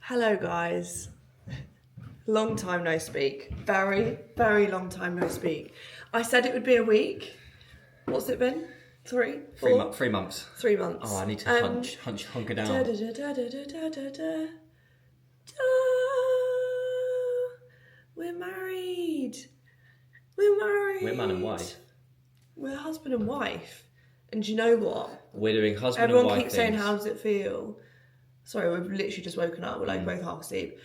Hello guys. Long time no speak. Very, very long time no speak. I said it would be a week. What's it been? 3? 4? 3 months. 3 months. Oh, I need to hunker down. We're married. We're married. We're man and wife. We're husband and wife. And do you know what? We're doing husband Everyone and wife keeps saying, things. how does it feel? Sorry, we've literally just woken up. We're like both half asleep.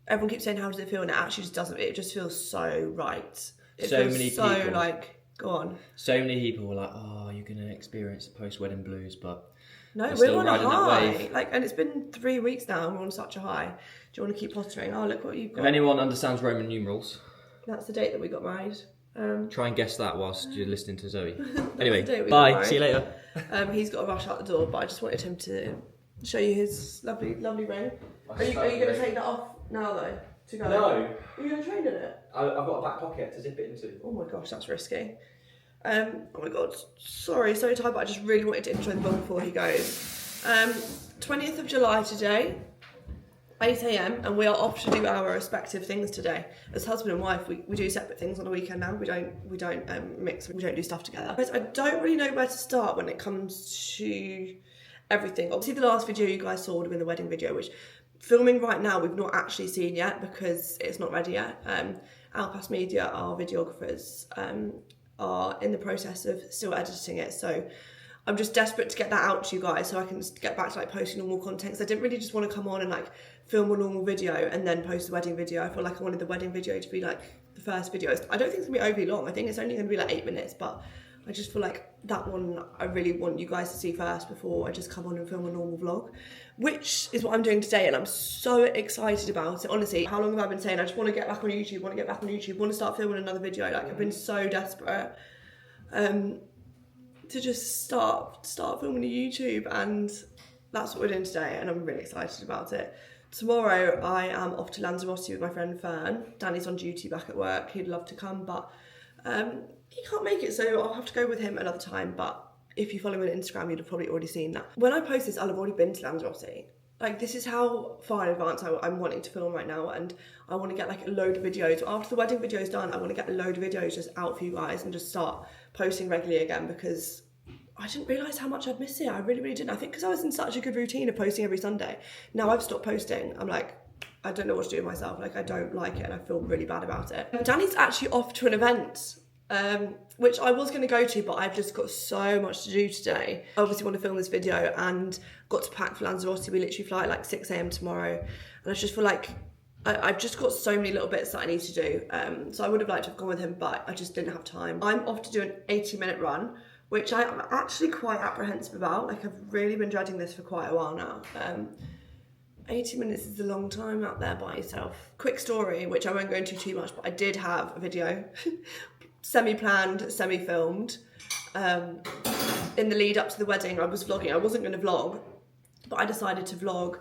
Everyone keeps saying, how does it feel? And it actually just doesn't. It just feels so right. It So feels many so people. like, go on. So many people were like, oh, you're going to experience the post-wedding blues, but No, we're we're still on a riding that high. wave. Like, and it's been 3 weeks now and we're on such a high. Do you want to keep pottering? Oh, look what you've got. If anyone understands Roman numerals, That's the date that we got married. try and guess that whilst you're listening to Zoe. the date Anyway, we got bye. married. See you later. He's got to rush out the door, but I just wanted him to show you his lovely, lovely ring. Are you going to take that off now, though? To go? No. Are you going to train in it? I've got a back pocket to zip it into. Oh my gosh, that's risky. Oh my god, sorry, so tired, but I just really wanted to intro the vlog before he goes. 20th of July today, 8 AM, and we are off to do our respective things today. As husband and wife, we do separate things on the weekend now. We don't mix, we don't do stuff together. But I don't really know where to start when it comes to everything. Obviously the last video you guys saw would have been the wedding video, which filming right now we've not actually seen yet because it's not ready yet. Alpas Media, our videographers, are in the process of still editing it, so I'm just desperate to get that out to you guys so I can just get back to like posting normal content, because I didn't really just want to come on and like film a normal video and then post the wedding video. I feel like I wanted the wedding video to be like the first video. I don't think it's gonna be overly long. I think it's only gonna be like 8 minutes, but I just feel like that one I really want you guys to see first before I just come on and film a normal vlog, which is what I'm doing today, and I'm so excited about it. Honestly, how long have I been saying I just want to get back on YouTube, want to start filming another video? Like, I've been so desperate to just start filming a YouTube, and that's what we're doing today, and I'm really excited about it. Tomorrow I am off to Lanzarote with my friend Fern. Danny's on duty back at work. He'd love to come, but he can't make it, so I'll have to go with him another time. But if you follow me on Instagram, you'd have probably already seen that. When I post this, I'll have already been to Lanzarote. Like, this is how far in advance I'm wanting to film right now, and I want to get like a load of videos. After the wedding video's done, I want to get a load of videos just out for you guys and just start posting regularly again, because I didn't realise how much I'd miss it. I really, really didn't. I think because I was in such a good routine of posting every Sunday. Now I've stopped posting. I'm like, I don't know what to do with myself. Like, I don't like it and I feel really bad about it. Danny's actually off to an event, which I was going to go to, but I've just got so much to do today. I obviously want to film this video and got to pack for Lanzarote. We literally fly at like 6 AM tomorrow. And I just feel like I've just got so many little bits that I need to do. So I would have liked to have gone with him, but I just didn't have time. I'm off to do an 80-minute run, which I'm actually quite apprehensive about. Like, I've really been dreading this for quite a while now. 80 minutes is a long time out there by yourself. Quick story, which I won't go into too much, but I did have a video, semi-planned, semi-filmed. In the lead up to the wedding, I was vlogging. I wasn't going to vlog, but I decided to vlog.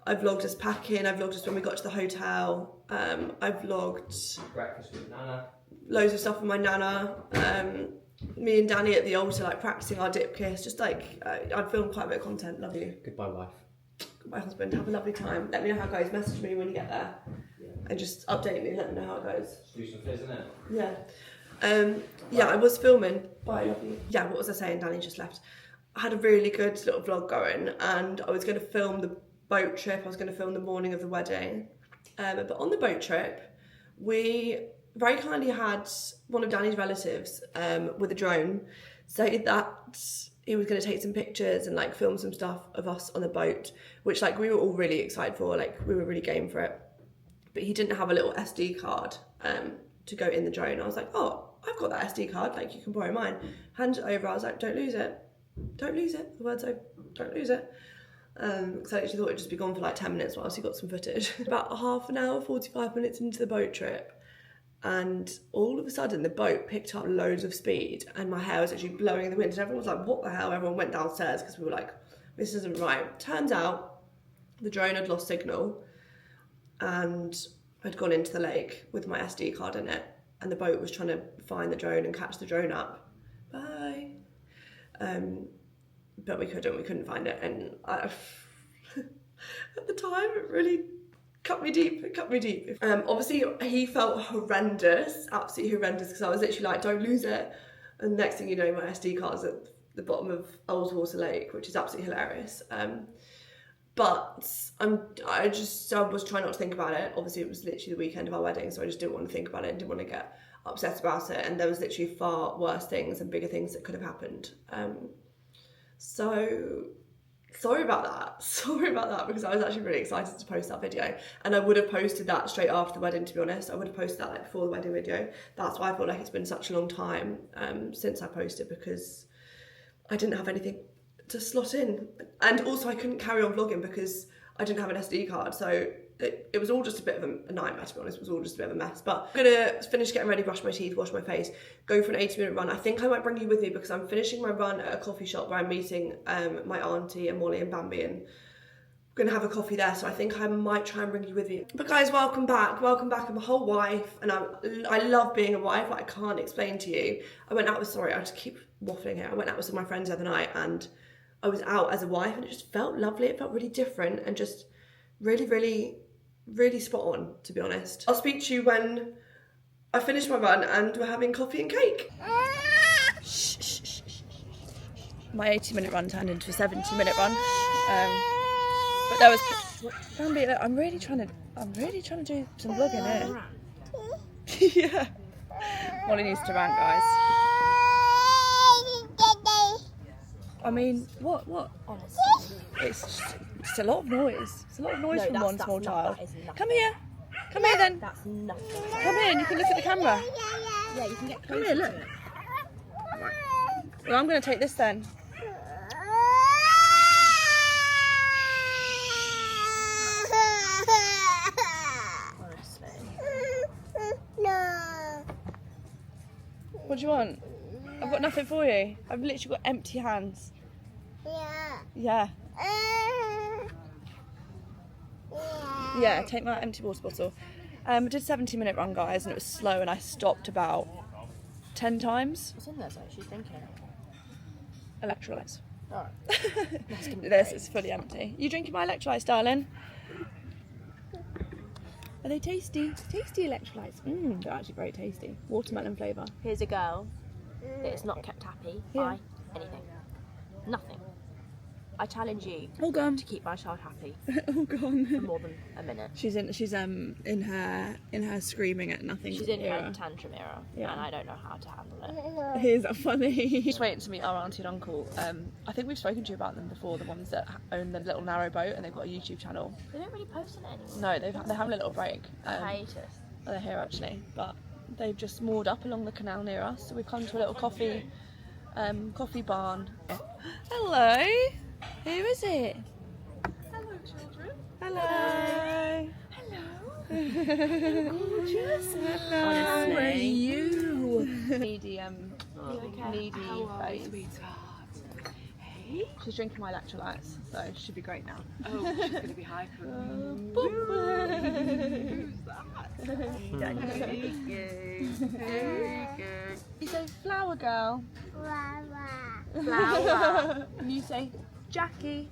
I vlogged us packing, I vlogged us when we got to the hotel. I vlogged Breakfast with Nana. loads of stuff with my nana. Me and Danny at the altar, like practicing our dip kiss. Just like, I'd filmed quite a bit of content. Love you. Goodbye, wife. My husband, have a lovely time. Let me know how it goes. Message me when you get there, and just update me. Let me know how it goes. Do some fizz, innit? Yeah. Yeah, I was filming. Bye, love you. Yeah, what was I saying? Danny just left. I had a really good little vlog going, and I was going to film the boat trip. I was going to film the morning of the wedding. But on the boat trip, we very kindly had one of Danny's relatives with a drone say that he was going to take some pictures and like film some stuff of us on the boat, which like we were all really excited for. Like, we were really game for it. But he didn't have a little SD card to go in the drone. I was like, oh, I've got that SD card, like, you can borrow mine. Hand it over. I was like, don't lose it. Don't lose it. The words are, don't lose it. Because I actually thought it'd just be gone for like 10 minutes whilst he got some footage. About half an hour, 45 minutes into the boat trip, and all of a sudden the boat picked up loads of speed and my hair was actually blowing in the wind, and everyone was like, what the hell? Everyone went downstairs because we were like, this isn't right. Turns out the drone had lost signal and I'd gone into the lake with my SD card in it, and the boat was trying to find the drone and catch the drone up. Bye. But we couldn't find it, and at the time, it really cut me deep. It cut me deep. Obviously, he felt horrendous, absolutely horrendous, because I was literally like, don't lose it. And next thing you know, my SD card's at the bottom of Ullswater Lake, which is absolutely hilarious. But I was trying not to think about it. Obviously, it was literally the weekend of our wedding, so I just didn't want to think about it and didn't want to get upset about it. And there was literally far worse things and bigger things that could have happened. So sorry about that. Sorry about that, because I was actually really excited to post that video. And I would have posted that straight after the wedding, to be honest. I would have posted that like before the wedding video. That's why I feel like it's been such a long time since I posted, because I didn't have anything to slot in. And also I couldn't carry on vlogging because I didn't have an SD card. So it was all just a bit of a nightmare, to be honest. It was all just a bit of a mess. But I'm gonna finish getting ready, brush my teeth, wash my face, go for an 80-minute run. I think I might bring you with me because I'm finishing my run at a coffee shop where I'm meeting my auntie and Molly and Bambi, and I'm gonna have a coffee there. So I think I might try and bring you with me. But guys, welcome back. Welcome back. I'm a whole wife, and I love being a wife. Like, I can't explain to you. I went out with, sorry, I just keep waffling here. I went out with some of my friends the other night, and I was out as a wife, and it just felt lovely. It felt really different and just really, really, really spot on, to be honest. I'll speak to you when I finish my run and we're having coffee and cake. My 80-minute run turned into a 70-minute run. But there was, Bambi, look, I'm really trying to do some vlogging here. Yeah. Molly needs to rant, guys. I mean, what? Honestly. It's a lot of noise. It's a lot of noise from one small child. Come here. Come here then. That's nothing. Come here and you can look at the camera. Yeah, you can get closer. Come here, look. Right. Well, I'm going to take this then. Honestly. No. What do you want? I've got nothing for you. I've literally got empty hands. Yeah. Yeah, take my empty water bottle. I did a 70-minute run, guys, and it was slow, and I stopped about 10 times. What's in there, so she's thinking? Electrolytes. Alright. This is fully empty. You drinking my electrolytes, darling? Are they tasty? Tasty electrolytes. They're actually very tasty. Watermelon flavour. Here's a girl that is not kept happy by anything. Nothing. I challenge you to keep my child happy for more than a minute. She's in her screaming at nothing. She's in her tantrum era, and I don't know how to handle it. Here's that funny. Just waiting to meet our auntie and uncle. I think we've spoken to you about them before. The ones that own the little narrow boat, and they've got a YouTube channel. They don't really post on it anymore. No, they're having a little break. Hiatus. They're here actually, but they've just moored up along the canal near us. So we've come to a little coffee barn. Hello. Who is it? Hello, children. Hello. Hello. Gorgeous. Hello. How are you? Needy face. Sweetheart. Hey. She's drinking my electrolytes, so she should be great now. Oh, she's going to be hyper. Who's that? Hey, good. You say flower girl. Flower. And you say Jackie.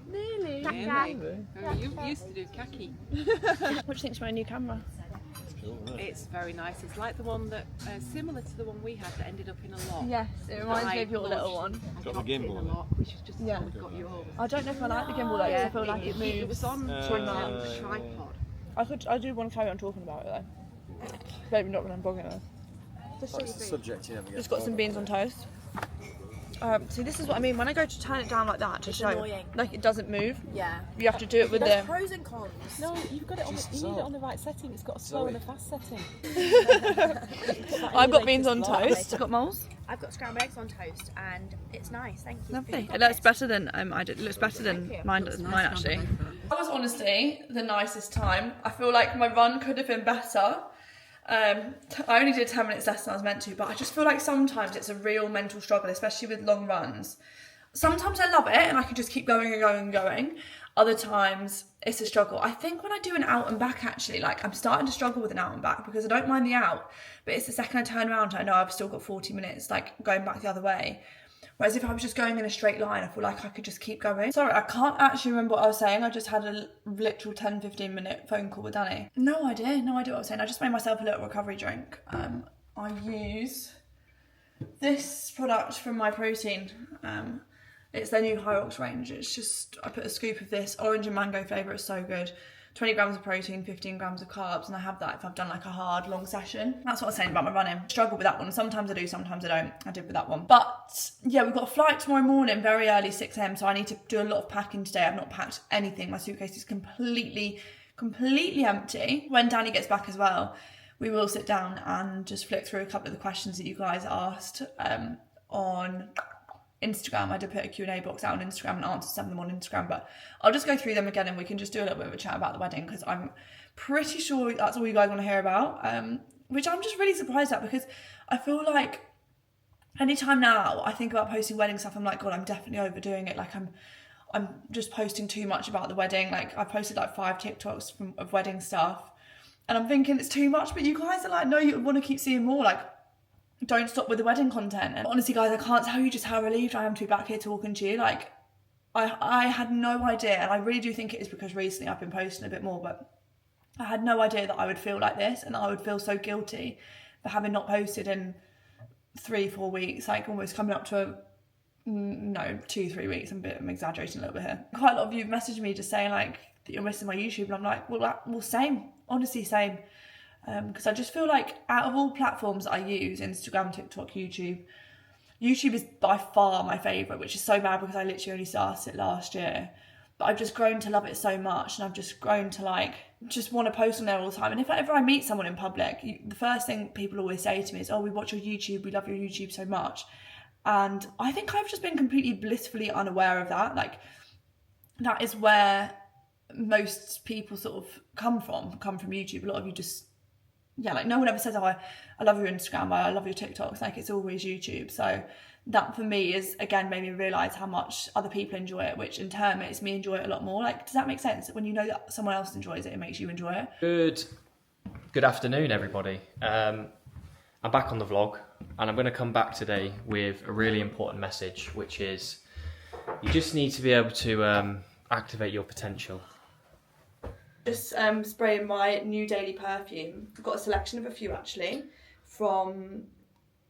Nearly. Oh, you used to do khaki. What do you think of my new camera? It's very nice. It's like the one that, similar to the one we had that ended up in a lock. Yes, it reminds me of your little one. Got the gimbal in a lock, which is just how we got yours. I don't know if I like the gimbal though, because I feel like it moves. It was on a tripod. I do want to carry on talking about it though. Maybe not when I'm vlogging though. That's the subject you never get. Just got some beans on toast. See, this is what I mean. When I go to turn it down like that to show, annoying. like it doesn't move. Yeah. You have to do it with There's the. pros and cons. No, you've got it on. You need it on the right setting. It's got a slow and a fast setting. I've got beans on toast. Got moles. I've got scrambled eggs on toast, and it's nice. Thank you. Lovely. It looks better than I did. It looks better than mine actually. That was honestly the nicest time. I feel like my run could have been better. I only did 10 minutes less than I was meant to, but I just feel like sometimes it's a real mental struggle, especially with long runs. Sometimes I love it and I can just keep going and going and going. Other times it's a struggle. I think when I do an out and back actually, like I'm starting to struggle with an out and back because I don't mind the out, but it's the second I turn around I know I've still got 40 minutes like going back the other way. Whereas if I was just going in a straight line, I feel like I could just keep going. Sorry, I can't actually remember what I was saying. I just had a literal 10-15 minute phone call with Danny. No idea what I was saying. I just made myself a little recovery drink. I use this product from My Protein. It's their new Hyox range. It's just, I put a scoop of this, orange and mango flavour, it's so good. 20 grams of protein, 15 grams of carbs, and I have that if I've done like a hard, long session. That's what I was saying about my running. Struggle with that one. Sometimes I do, sometimes I don't. I did with that one. But yeah, we've got a flight tomorrow morning, very early, 6 a.m. So I need to do a lot of packing today. I've not packed anything. My suitcase is completely empty. When Danny gets back as well, we will sit down and just flick through a couple of the questions that you guys asked on Instagram. I did put a Q&A box out on Instagram and answered some of them on Instagram, but I'll just go through them again and we can just do a little bit of a chat about the wedding, because I'm pretty sure that's all you guys want to hear about, which I'm just really surprised at, because I feel like anytime now I think about posting wedding stuff, I'm like, God, I'm definitely overdoing it. Like I'm just posting too much about the wedding. Like I posted like 5 TikToks of wedding stuff and I'm thinking it's too much, but you guys are like, no, you want to keep seeing more. Like, don't stop with the wedding content. And honestly, guys, I can't tell you just how relieved I am to be back here talking to you. Like, I had no idea, and I really do think it is because recently I've been posting a bit more, but I had no idea that I would feel like this, and I would feel so guilty for having not posted in 3-4 weeks, like almost coming up to 2-3 weeks. I'm exaggerating a little bit here. Quite a lot of you have messaged me just saying like that you're missing my YouTube, and I'm like, well, same, honestly, same. Because I just feel like out of all platforms that I use, Instagram, TikTok, YouTube is by far my favourite, which is so bad because I literally only started it last year. But I've just grown to love it so much, and I've just grown to like, just want to post on there all the time. And if ever I meet someone in public, the first thing people always say to me is, oh, we watch your YouTube, we love your YouTube so much. And I think I've just been completely blissfully unaware of that. Like, that is where most people sort of come from YouTube. A lot of you just, yeah, like no one ever says, oh, I love your Instagram, I love your TikToks. Like, it's always YouTube. So that for me is, again, made me realise how much other people enjoy it, which in turn makes me enjoy it a lot more. Like, does that make sense? When you know that someone else enjoys it, it makes you enjoy it. Good afternoon, everybody. I'm back on the vlog, and I'm going to come back today with a really important message, which is you just need to be able to activate your potential. Just spraying my new daily perfume. I've got a selection of a few actually from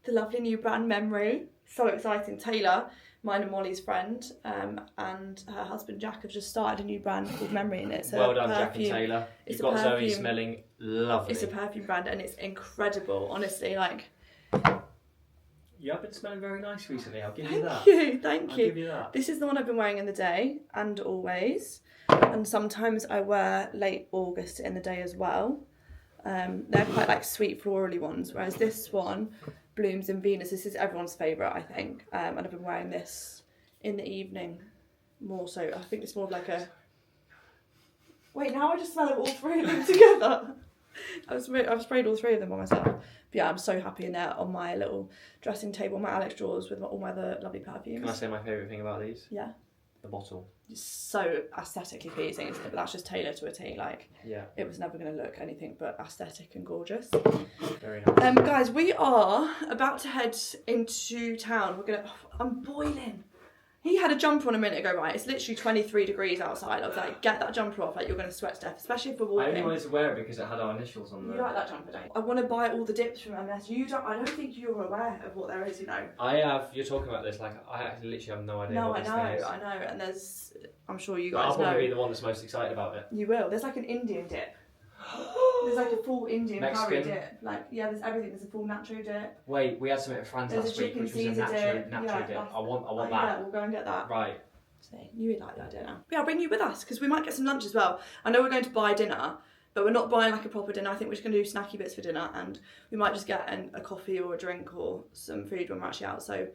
the lovely new brand Memory. So exciting. Taylor, mine and Molly's friend, and her husband Jack have just started a new brand called Memory, and it's well done, Jack and Taylor. You've got Zoe smelling lovely. It's a perfume brand and it's incredible, honestly. Like, you have been smelling very nice recently. I'll give you that. Thank you. I'll give you that. This is the one I've been wearing in the day and always, and sometimes I wear late August in the day as well. They're quite like sweet florally ones, whereas this one blooms in Venus. This is everyone's favourite, I think, and I've been wearing this in the evening more so. I think it's more of like a... Wait, now I just smell all 3 of them together. I've sprayed all 3 of them by myself. But yeah, I'm so happy in there on my little dressing table, my Alex drawers with all my other lovely perfumes. Can I say my favourite thing about these? Yeah. The bottle. It's so aesthetically pleasing, isn't it? But that's just Taylor to a T. Like, yeah, it was never going to look anything but aesthetic and gorgeous. Very nice. Guys, we are about to head into town. I'm boiling. He had a jumper on a minute ago, right? It's literally 23 degrees outside. I was like, get that jumper off, like you're going to sweat to death, especially if we're walking. I only wanted to wear it because it had our initials on there. You like that jumper, don't you? I want to buy all the dips from MS. I don't think you're aware of what there is, you know. You're talking about this, like, I actually literally have no idea what this thing is. I know, and I'm sure you guys know. I'll probably be the one that's most excited about it. You will. There's like an Indian dip. There's like a full Indian curry dip. Like, yeah, there's everything. There's a full nacho dip. Wait, we had something at France last week, which was a nacho dip. I want that. Yeah, we'll go and get that. Right. See, you would like the idea now. Yeah, I'll bring you with us because we might get some lunch as well. I know we're going to buy dinner, but we're not buying like a proper dinner. I think we're just going to do snacky bits for dinner, and we might just get a coffee or a drink or some food when we're actually out. So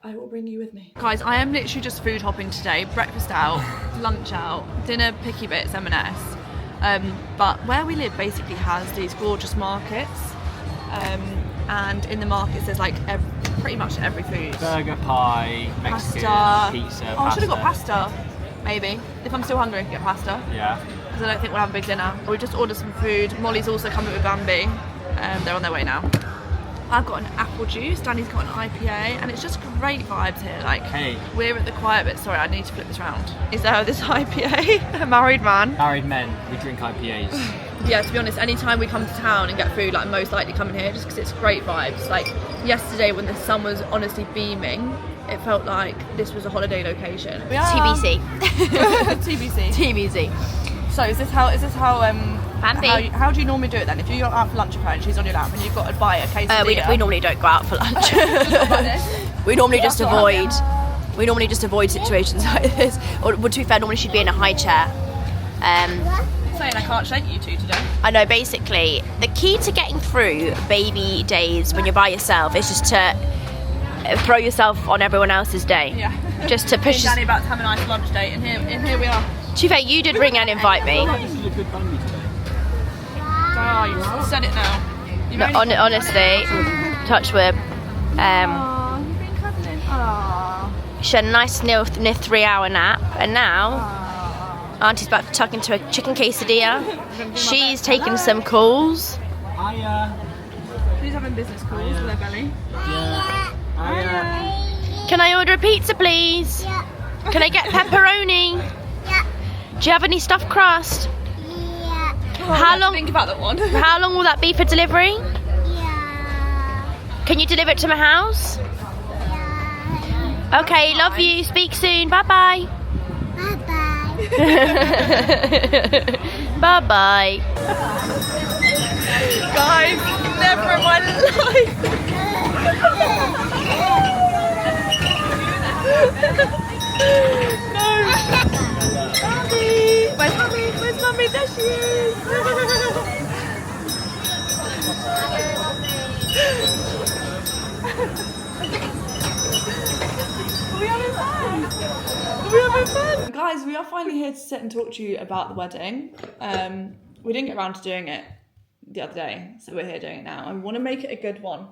I will bring you with me. Guys, I am literally just food hopping today. Breakfast out, lunch out, dinner picky bits, M&S. But where we live basically has these gorgeous markets, and in the markets there's like pretty much every food. Burger, pie, Mexican, pasta, pizza, I should have got pasta, maybe. If I'm still hungry, I can get pasta. Yeah. Because I don't think we'll have a big dinner. We just ordered some food. Molly's also coming with Bambi. They're on their way now. I've got an apple juice, Danny's got an IPA, and it's just great vibes here. Like, Hey. we're at the quiet bit. Sorry, I need to flip this round. Is there this IPA? A married man. Married men, we drink IPAs. Yeah, to be honest, anytime we come to town and get food, like, I'm most likely coming here just because it's great vibes. Like, yesterday when the sun was honestly beaming, it felt like this was a holiday location. We are TBC. TBC. TBC. So is this how Bambi. how do you normally do it then? If you're out for lunch with her and she's on your lap and you've got to buy a quesadilla. We normally don't go out for lunch. we normally just avoid situations like this. Or, to be fair, normally she'd be in a high chair. Saying I can't shake you two today. I know, basically, the key to getting through baby days when you're by yourself is just to throw yourself on everyone else's day. Yeah. Just to push. Danny about to have a nice lunch date, and here we are. To be fair, you did ring and invite me. This is a good Bambi today. Oh, you said it now. No, honestly, touch wood. You've been cuddling. Aww. She had a nice near 3-hour nap, and now Auntie's about to tuck into a chicken quesadilla. She's taking some calls. Who's having business calls with their belly? Can I order a pizza, please? Yeah. Can I get pepperoni? Yeah. Do you have any stuffed crust? Yeah. How long? Think about that one. How long will that be for delivery? Yeah. Can you deliver it to my house? Yeah. Okay, love you. Speak soon. Bye bye. Bye-bye. Bye bye. Guys, never in my life. No. Mummy. Where's Mummy? Where's Mummy? There she is. Are we having fun? Are we having fun? Guys, we are finally here to sit and talk to you about the wedding. We didn't get around to doing it the other day, so we're here doing it now. And we want to make it a good one.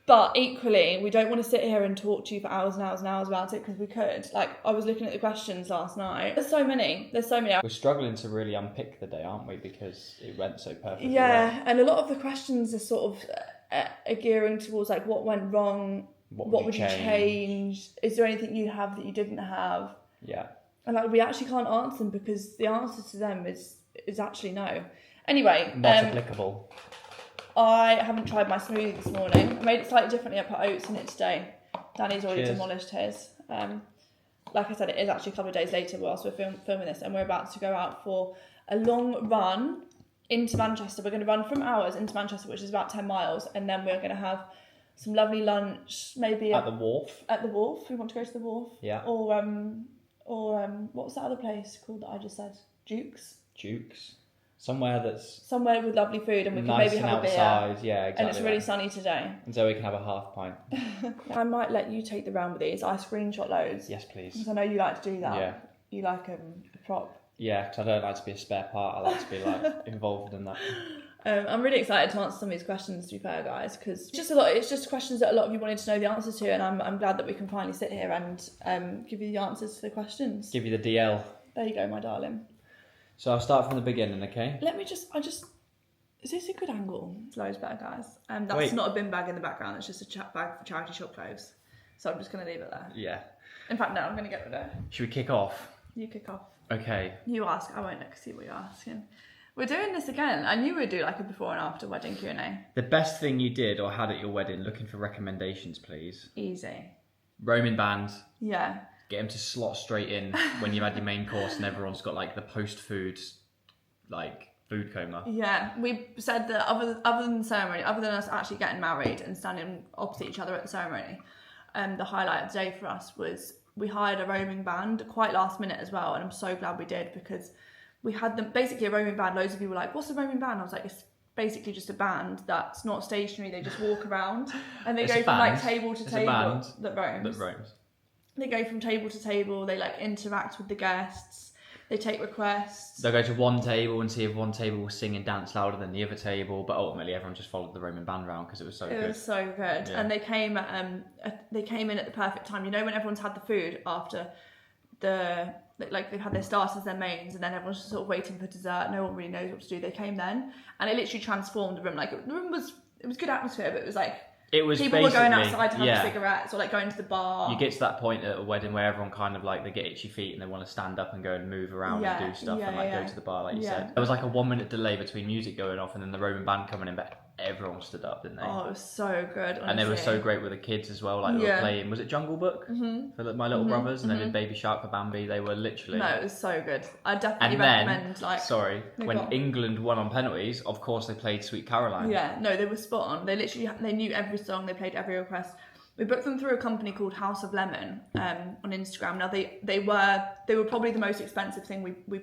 But equally, we don't want to sit here and talk to you for hours and hours and hours about it, because we could. Like, I was looking at the questions last night. There's so many. We're struggling to really unpick the day, aren't we? Because it went so perfectly. Yeah, well. and a lot of the questions are sort of are gearing towards, like, what went wrong? What would you change? Is there anything you have that you didn't have? Yeah. And, like, we actually can't answer them because the answer to them is actually no. Anyway. Not applicable. I haven't tried my smoothie this morning. I made it slightly differently. I put oats in it today. Danny's already demolished his. Like I said, it is actually a couple of days later whilst we're filming this, and we're about to go out for a long run into Manchester. We're going to run from ours into Manchester, which is about 10 miles, and then we're going to have some lovely lunch, maybe At the wharf. At the wharf. We want to go to the wharf. Yeah. Or what's that other place called that I just said? Duke's. Somewhere with lovely food, and we can nice maybe and have outside. a beer. Yeah, exactly. And it's really sunny today. And so we can have a half pint. I might let you take the round with these. I screenshot loads. Yes, please. Because I know you like to do that. Yeah. You like a prop. Yeah, because I don't like to be a spare part. I like to be like involved in that. I'm really excited to answer some of these questions, to be fair, guys, because it's just questions that a lot of you wanted to know the answers to, and I'm glad that we can finally sit here and give you the answers to the questions. Give you the DL. There you go, my darling. So I'll start from the beginning, okay? Let me is this a good angle? It's loads better, guys. That's Wait. not a bin bag in the background, it's just a bag for charity shop clothes. So I'm just going to leave it there. Yeah. In fact, no, I'm going to get rid of it. Should we kick off? You kick off. Okay. You ask, I won't see what you're asking. We're doing this again. I knew we'd do like a before and after wedding Q&A. The best thing you did or had at your wedding, looking for recommendations, please. Easy. Roaming band. Yeah. Get them to slot straight in when you've had your main course and everyone's got like the post-food, like food coma. Yeah, we said that other than the ceremony, other than us actually getting married and standing opposite each other at the ceremony, the highlight of the day for us was we hired a roaming band quite last minute as well, and I'm so glad we did, because we had them basically a roaming band. Loads of people were like, "What's a roaming band?" I was like, "It's basically just a band that's not stationary. They just walk around and they go from like table to table that roams. They go from table to table. They like interact with the guests. They take requests. They'll go to one table and see if one table will sing and dance louder than the other table, but ultimately everyone just followed the roaming band round because it was so good. It was so good, Yeah. and they came in at the perfect time. You know, when everyone's had the food after they've had their starters, their mains, and then everyone's just sort of waiting for dessert. No one really knows what to do. They came then, and it literally transformed the room. Like it was good atmosphere, but it was like It was people were going basically- outside to have yeah. cigarettes or like going to the bar. You get to that point at a wedding where everyone kind of like they get itchy feet and they want to stand up and go and move around Yeah, and do stuff yeah, and like yeah. go to the bar, like you Yeah. said. There was like a 1 minute delay between music going off and then the Roman band coming in, but everyone stood up, didn't they? Oh, it was so good. Honestly. And they were so great with the kids as well. Like they were playing, was it Jungle Book for my little brothers, and they did Baby Shark for Bambi. They were literally. No, it was so good. I definitely And recommend. then, sorry, No, when go on. England won on penalties, of course they played Sweet Caroline. Yeah, no, they were spot on. They literally they knew every song. They played every request. We booked them through a company called House of Lemon on Instagram. Now they were probably the most expensive thing we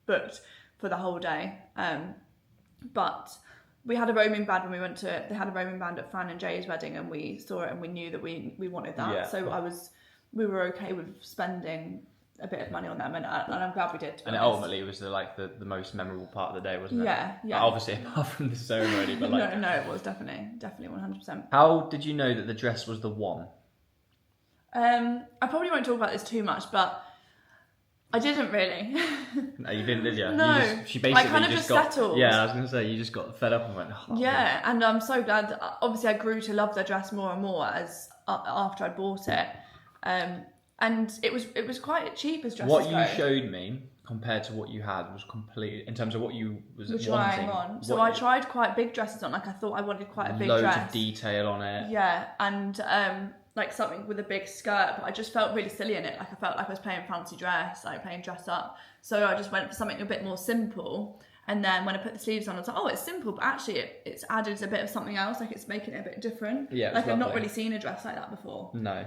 booked for the whole day. But we had a roaming band when we went to it. They had a roaming band at Fran and Jay's wedding, and we saw it and we knew that we wanted that. Yeah. So we were okay with spending a bit of money on them, and I'm glad we did. And it ultimately was the most memorable part of the day, wasn't it? Yeah. Obviously, apart from the ceremony, but like. No, it was definitely 100%. How did you know that the dress was the one? I probably won't talk about this too much, but I didn't really. No, you didn't, did you? No. She basically I kind of just settled. Yeah, I was going to say, you just got fed up and went, oh, Yeah, and I'm so glad. Obviously, I grew to love the dress more and more as after I bought it, and it was quite cheap as dresses What you go. showed me compared to what you had was completely, in terms of what you was We're wanting. trying on. So I tried quite big dresses on. Like I thought I wanted quite a big loads dress. of detail on it. Yeah, and like something with a big skirt, but I just felt really silly in it. Like I felt like I was playing fancy dress, like playing dress up. So I just went for something a bit more simple. And then when I put the sleeves on, I was like, oh, it's simple, but actually it's added a bit of something else. Like it's making it a bit different. Yeah, it was like I've not lovely. really seen a dress like that before. No.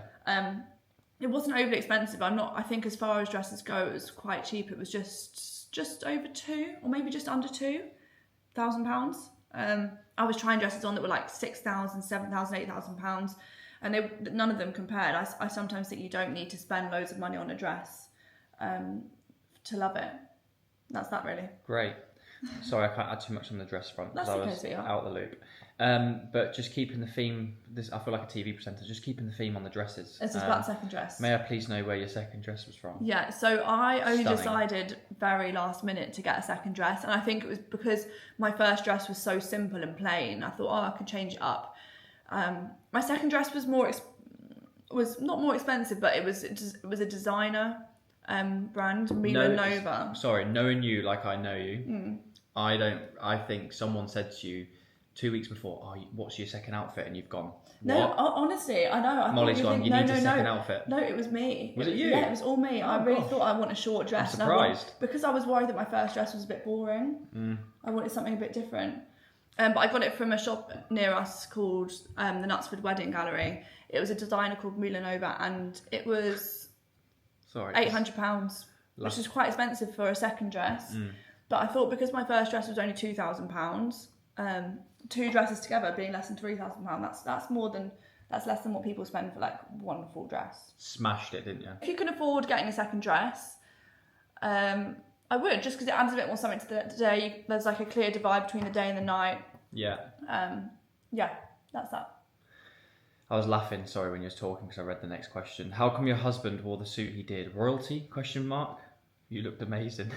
It wasn't overly expensive. I think as far as dresses go, it was quite cheap. It was just over £2,000 or maybe just under £2,000. I was trying dresses on that were like £6,000, £7,000, £8,000, and none of them compared. I sometimes think you don't need to spend loads of money on a dress to love it. That's that really. Great. Sorry, I can't add too much on the dress front because That's I okay, was sweetheart. out the loop. But just keeping the theme, I feel like a TV presenter, just keeping the theme on the dresses. This is about the second dress. May I please know where your second dress was from? Yeah, so I only Stunning. decided very last minute to get a second dress, and I think it was because my first dress was so simple and plain. I thought, I could change it up. My second dress was not more expensive, but it was a designer brand, Mila Nova. Sorry, knowing you like I know you, I think someone said to you 2 weeks before, what's your second outfit? And you've gone, No, what? honestly, I know. I Molly's thought gone, you need a second outfit. No, it was me. Was it you? Yeah, it was all me. I really gosh. thought I want a short dress. I'm and I surprised. because I was worried that my first dress was a bit boring. I wanted something a bit different. But I got it from a shop near us called the Knutsford Wedding Gallery. It was a designer called Mila Nova, and it was £800, which is quite expensive for a second dress. But I thought because my first dress was only £2,000, two dresses together being less than £3,000, that's less than what people spend for like one full dress. Smashed it, didn't you? If you can afford getting a second dress, I would, just because it adds a bit more something to the day. There's like a clear divide between the day and the night. Yeah. Yeah, that's that. I was laughing, sorry, when you was talking because I read the next question. How come your husband wore the suit he did? Royalty? ? You looked amazing.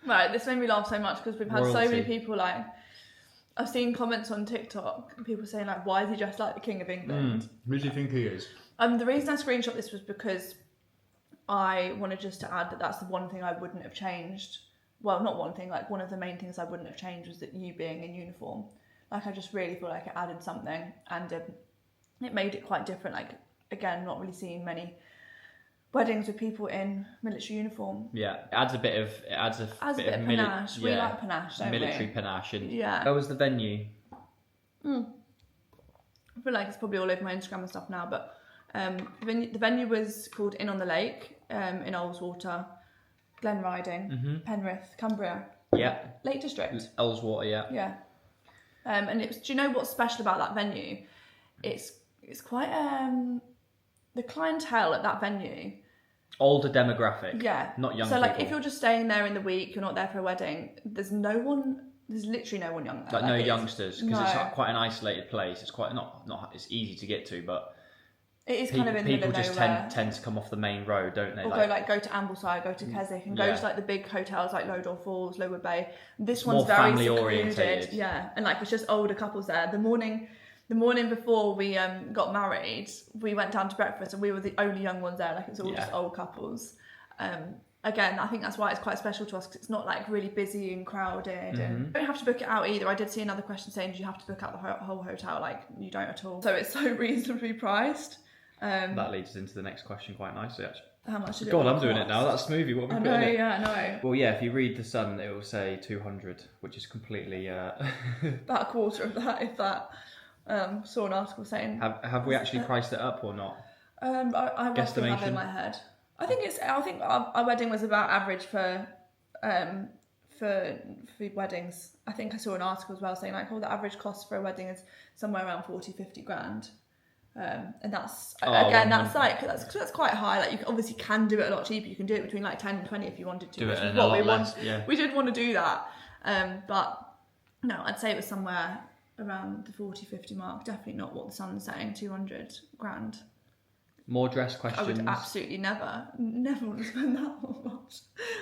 Right, this made me laugh so much because we've had so Royalty. many people like, I've seen comments on TikTok, people saying like, why is he dressed like the King of England? Who do you think he is? The reason I screenshot this was because I wanted just to add that that's the one thing I wouldn't have changed. Well, not one thing, like one of the main things I wouldn't have changed was that you being in uniform. Like I just really feel like it added something, and it made it quite different. Like again, not really seeing many weddings with people in military uniform. Yeah, it adds a bit of bit of panache. We like panache, don't military we? panache. And Yeah. Where was the venue? I feel like it's probably all over my Instagram and stuff now, but the venue was called Inn on the Lake in Ullswater, Glen Riding, Penrith, Cumbria. Yeah. Lake District. Ullswater, yeah. Yeah. And it was. Do you know what's special about that venue? It's quite the clientele at that venue. Older demographic. Yeah. Not young So like, people. if you're just staying there in the week, you're not there for a wedding. There's literally no one young there. Like no it's- youngsters, because it's no. like quite an isolated place. It's quite not. It's easy to get to, but It is people, kind of in the middle people of just nowhere. tend to come off the main road, don't they? Or go to Ambleside, go to Keswick, and go Yeah. to like the big hotels like Lodore Falls, Lowood Bay. This It's one's more very family secluded. orientated. Yeah, and like it's just older couples there. The morning the morning before we got married, we went down to breakfast and we were the only young ones there. Like, it was all just old couples. Again, I think that's why it's quite special to us, because it's not like really busy and crowded. And you don't have to book it out either. I did see another question saying, do you have to book out the whole hotel? Like, you don't at all. So it's so reasonably priced. That leads us into the next question quite nicely, actually. How much did it God, I'm cost? doing it now. That's smoothie. What have we I put know, in it? yeah, I know. Well, yeah, if you read The Sun, it will say 200, which is completely... About a quarter of that, if that. Saw an article saying... Have we actually priced it up or not? I roughly have it in my head. I think our wedding was about average for weddings. I think I saw an article as well saying like, the average cost for a wedding is somewhere around 40-50 grand. And that's that's quite high. Like, you obviously can do it a lot cheaper. You can do it between like 10 and 20 if you wanted to. Do it in a lot less, yeah. We did want to do that, but no, I'd say it was somewhere around the 40-50 mark. Definitely not what The Sun's saying, 200 grand. More dress questions. I would absolutely never want to spend that much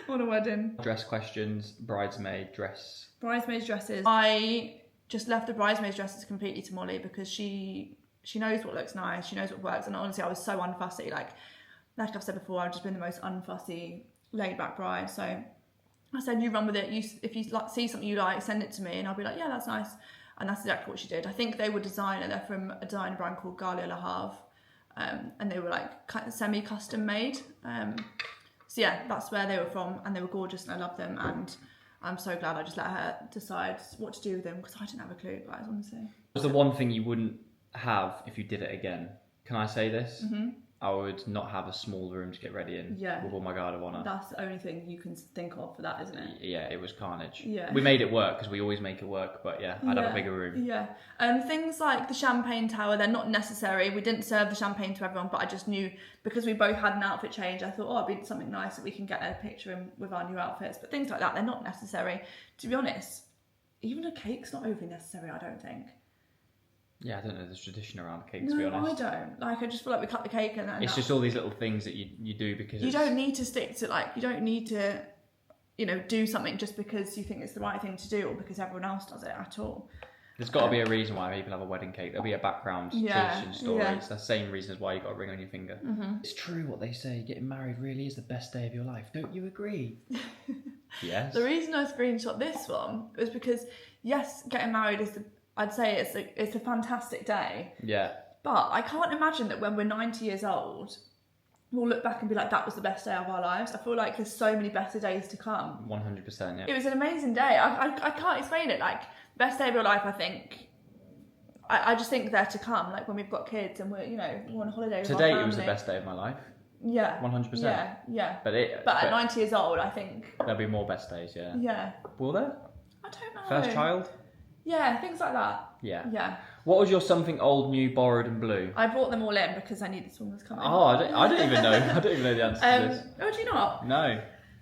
on a wedding. Dress questions, bridesmaid dress. Bridesmaids dresses. I just left the bridesmaids dresses completely to Molly, because she knows what looks nice, she knows what works, and honestly I was so unfussy. Like I've said before, I've just been the most unfussy, laid back bride. So I said, you run with it. If you see something you like, send it to me, and I'll be like, yeah, that's nice. And that's exactly what she did. I think they were they're from a designer brand called Galia Le Havre. And they were like kind of semi-custom made. So yeah, that's where they were from, and they were gorgeous and I loved them, and I'm so glad I just let her decide what to do with them, because I didn't have a clue, guys, honestly. What's the one thing you wouldn't have if you did it again? Can I say this? Mm-hmm. I would not have a small room to get ready in with all my guard of honour. That's the only thing you can think of for that, isn't it? Yeah, it was carnage. Yeah. We made it work, because we always make it work, but yeah, I'd have a bigger room. Yeah. Things like the champagne tower, they're not necessary. We didn't serve the champagne to everyone, but I just knew, because we both had an outfit change, I thought, it'd be something nice that we can get a picture in with our new outfits. But things like that, they're not necessary. To be honest, even a cake's not overly necessary, I don't think. Yeah, I don't know, there's tradition around cake, to be honest. No, I don't. Like, I just feel like we cut the cake and it's just all these little things that you do because you don't need to stick to, like, you don't need to, do something just because you think it's the right thing to do or because everyone else does it at all. There's got to be a reason why people have a wedding cake. There'll be a background tradition story. Yeah. It's the same reason as why you got a ring on your finger. Mm-hmm. It's true what they say, getting married really is the best day of your life. Don't you agree? Yes. The reason I screenshot this one was because, yes, getting married is I'd say it's a fantastic day. Yeah. But I can't imagine that when we're 90 years old, we'll look back and be like, that was the best day of our lives. I feel like there's so many better days to come. 100%, yeah. It was an amazing day. I can't explain it. Like, best day of your life, I think. I just think they're to come. Like, when we've got kids and we're on holiday with our family. Today it was the best day of my life. Yeah. 100%. Yeah. But at 90 years old, I think. There'll be more best days, yeah. Yeah. Will there? I don't know. First child? Yeah, things like that. Yeah. Yeah. What was your something old, new, borrowed and blue? I brought them all in because I knew this one was coming. Oh, I don't even know. I don't even know the answer to this. Oh, do you not? No.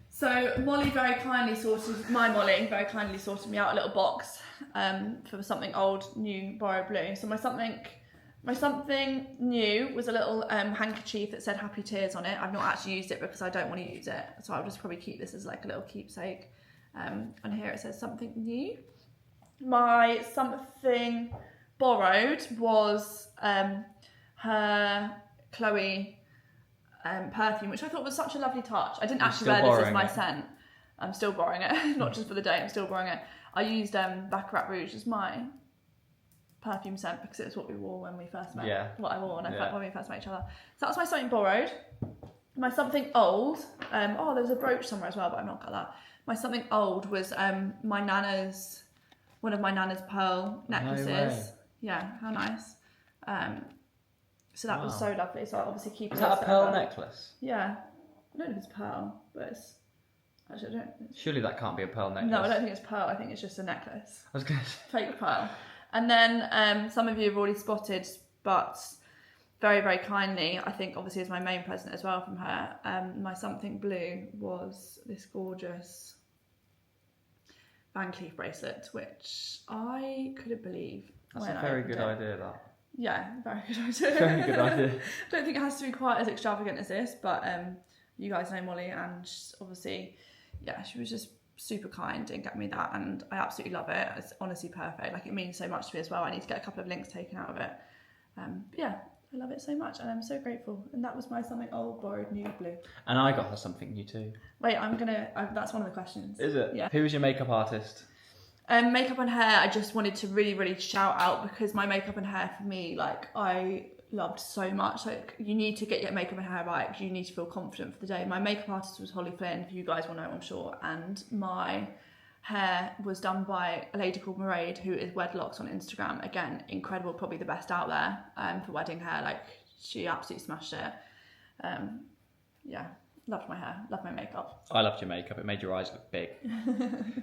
So Molly very kindly sorted me out a little box for something old, new, borrowed, blue. So my something new was a little handkerchief that said Happy Tears on it. I've not actually used it because I don't want to use it, so I'll just probably keep this as like a little keepsake. And here it says something new. My something borrowed was her Chloe perfume, which I thought was such a lovely touch. I didn't actually wear this as my scent. I'm still borrowing it, not just for the day, I'm still borrowing it. I used Baccarat Rouge as my perfume scent because it was what we wore when we first met. Yeah. What I wore when we first met each other. So that's my something borrowed. My something old, there's a brooch somewhere as well, but I've not got that. My something old was one of my nana's pearl necklaces. No way. Yeah, how nice. So that was so lovely. So I obviously keep it. Is that a pearl necklace? Yeah. I don't know if it's pearl, but it's... Actually, I don't... Surely that can't be a pearl necklace. No, I don't think it's pearl. I think it's just a necklace. I was going to say. Fake pearl. And then some of you have already spotted, but very, very kindly, I think obviously as my main present as well from her, my something blue was this gorgeous Van Cleef bracelet, which I couldn't believe. That's a very good idea, that. Yeah, very good idea. Very good idea. I don't think it has to be quite as extravagant as this, but you guys know Molly, and obviously, yeah, she was just super kind and get me that, and I absolutely love it. It's honestly perfect. Like, it means so much to me as well. I need to get a couple of links taken out of it. But yeah, I love it so much, and I'm so grateful. And that was my something old borrowed new blue. And I got her something new too. Wait, that's one of the questions. Is it? Yeah. Who was your makeup artist? Makeup and hair, I just wanted to really, really shout out, because my makeup and hair for me, like, I loved so much. Like, you need to get your makeup and hair right, because you need to feel confident for the day. My makeup artist was Holly Flynn, you guys will know, I'm sure, and my hair was done by a lady called Mairead, who is Wedlocks on Instagram. Again, incredible, probably the best out there for wedding hair. Like, she absolutely smashed it. Yeah, loved my hair, loved my makeup. I loved your makeup. It made your eyes look big.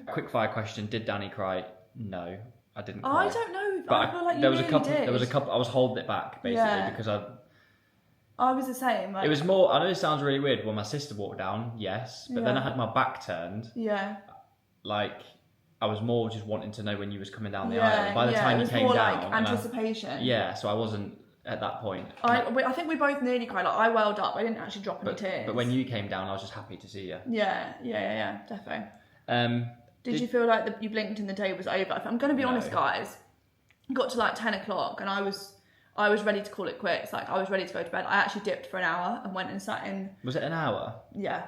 Quick fire question: did Danny cry? No, I didn't cry. I don't know. But I feel like there you was really a couple. did. There was a couple. I was holding it back basically because I was the same. Like, it was more. I know it sounds really weird. When my sister walked down, yes, but then Yeah. I had my back turned. Yeah. Like, I was more just wanting to know when you was coming down the Yeah. aisle. By the time it you was came more down, like and anticipation. yeah, so I wasn't at that point. I think we both nearly cried. Like, I welled up. I didn't actually drop any tears. But when you came down, I was just happy to see you. Yeah, definitely. Did you feel like you blinked and the day was over? I'm going to be honest, guys. Got to like 10 o'clock and I was ready to call it quits. Like, I was ready to go to bed. I actually dipped for an hour and went and sat in. Was it an hour? Yeah.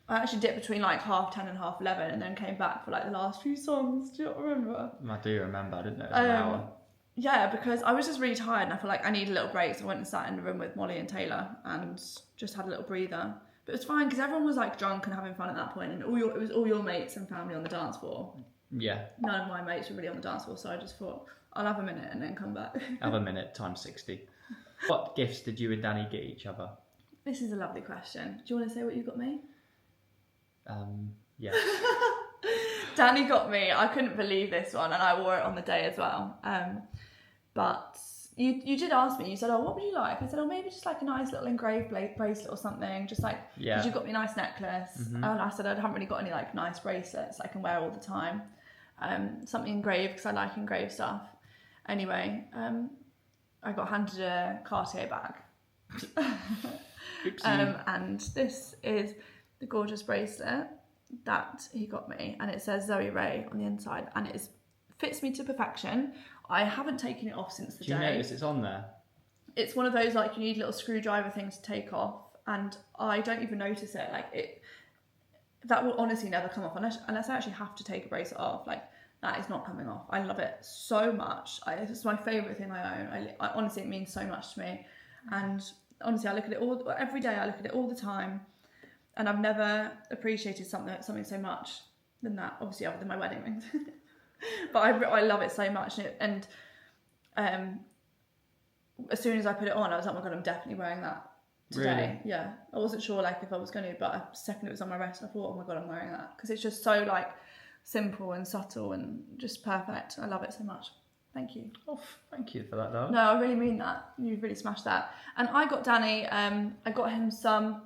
I actually dipped between like 10:30 and 11:30 and then came back for like the last few songs. Do you not remember? I do remember. I didn't know it was an hour. Yeah, because I was just really tired and I feel like I need a little break. So I went and sat in the room with Molly and Taylor and just had a little breather. But it was fine because everyone was like drunk and having fun at that point, and it was all your mates and family on the dance floor. Yeah. None of my mates were really on the dance floor, so I just thought I'll have a minute and then come back. Have a minute times 60. What gifts did you and Danny get each other? This is a lovely question. Do you want to say what you got me? Yeah. Danny got me, I couldn't believe this one, and I wore it on the day as well. But you did ask me, you said, oh, what would you like? I said, oh, maybe just like a nice little engraved bracelet or something, just like, because you got me a nice necklace. And I said, I haven't really got any like nice bracelets I can wear all the time. Something engraved, because I like engraved stuff. Anyway, I got handed a Cartier bag. And this is the gorgeous bracelet that he got me, and it says Zoe RAE on the inside, and it fits me to perfection. I haven't taken it off since the day. Do you notice it's on there? It's one of those like you need little screwdriver things to take off, and I don't even notice it. Like, that will honestly never come off unless I actually have to take a bracelet off. Like, that is not coming off. I love it so much. It's my favourite thing I own. I honestly, it means so much to me, and honestly, I look at it every day. I look at it all the time. And I've never appreciated something so much than that, obviously, other than my wedding rings. But I love it so much. And as soon as I put it on, I was like, oh my God, I'm definitely wearing that today. Really? Yeah. I wasn't sure like if I was going to, but the second it was on my wrist, I thought, oh my God, I'm wearing that. Because it's just so like simple and subtle and just perfect. I love it so much. Thank you. Oh, thank you for that, though. No, I really mean that. You really smashed that. And I got Danny, I got him some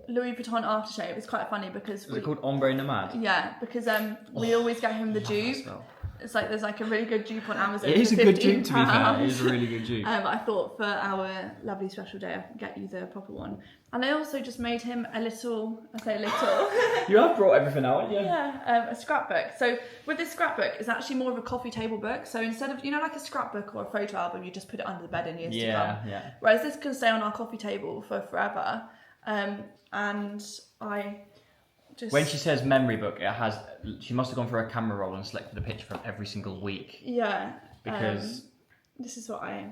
Louis Vuitton aftershave. It's quite funny because Is it called Ombre Nomad? Yeah, because we always get him the dupe. It's like there's like a really good dupe on Amazon. It is a for good dupe, to be fair. £15. It is a really good dupe. I thought for our lovely special day, I could get you the proper one. And I also just made him a little. You have brought everything out, haven't you? Yeah, a scrapbook. So with this scrapbook, it's actually more of a coffee table book. So instead of, like a scrapbook or a photo album, you just put it under the bed in years to come. Yeah. Whereas this can stay on our coffee table for forever. And I just... When she says memory book, she must have gone for a camera roll and selected a picture from every single week. Yeah. Because... This is what I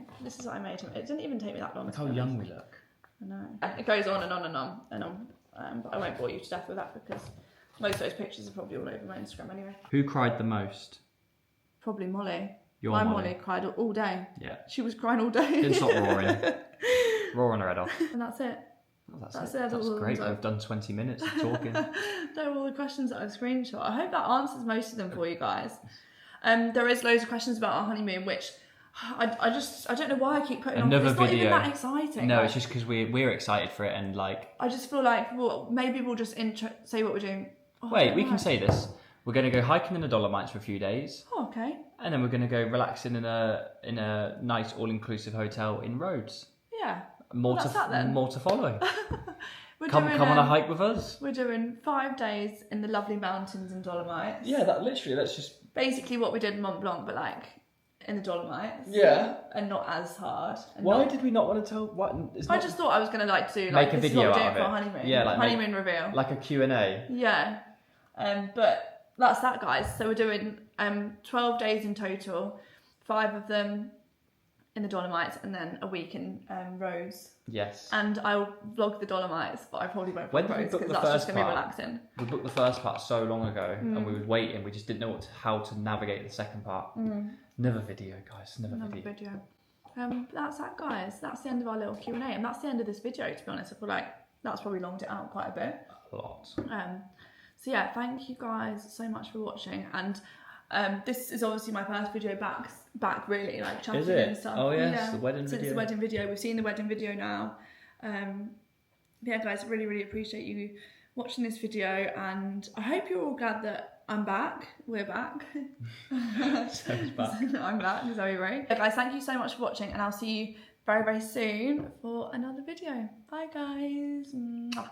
made him. It didn't even take me that long. Look how young we look. I know. It goes on and on and on and on. But I won't bore you to death with that because most of those pictures are probably all over my Instagram anyway. Who cried the most? Probably Molly. My Molly cried all day. Yeah. She was crying all day. Didn't stop roaring. Roaring her head off. And that's it. Oh, that's it. That's great. We've done 20 minutes of talking. They're all the questions that I've screenshot. I hope that answers most of them for you guys. There is loads of questions about our honeymoon, which I don't know why I keep putting another on. It's video. Not even that exciting. No, it's just because we're excited for it and like. I just feel like maybe we'll just say what we're doing. Oh, wait, we can say this. We're going to go hiking in the Dolomites for a few days. Oh, okay. And then we're going to go relaxing in a nice all-inclusive hotel in Rhodes. Yeah. More to follow. Come on a hike with us. We're doing 5 days in the lovely mountains and Dolomites. Yeah, that literally. Let's just basically what we did in Mont Blanc, but like in the Dolomites. Yeah. And not as hard. Why did we not want to tell? What? I just thought I was gonna like do make a this video is what out we're of doing it. for honeymoon. Yeah, like honeymoon reveal. Like a Q&A. Yeah. But that's that, guys. So we're doing 12 days in total, 5 of them in the Dolomites, and then a week in Rhodes. Yes. And I'll vlog the Dolomites, but I probably won't When vlog did we Rhodes book because the that's just first gonna be part? relaxing. We booked the first part so long ago, and we were waiting. We just didn't know how to navigate the second part. Never video, guys. Never video. That's that, guys. That's the end of our little Q&A, and that's the end of this video, to be honest. I feel like that's probably longed it out quite a bit. A lot. So yeah, thank you guys so much for watching, and this is obviously my first video back really, like chatting Is it? and stuff. Oh yes, the wedding Since video. the wedding video, we've seen the wedding video now. Yeah, guys, really appreciate you watching this video, and I hope you're all glad that I'm back. We're back. Zoe's back. I'm back, Zoe RAE. Yeah, guys, thank you so much for watching, and I'll see you very soon for another video. Bye, guys. Mwah.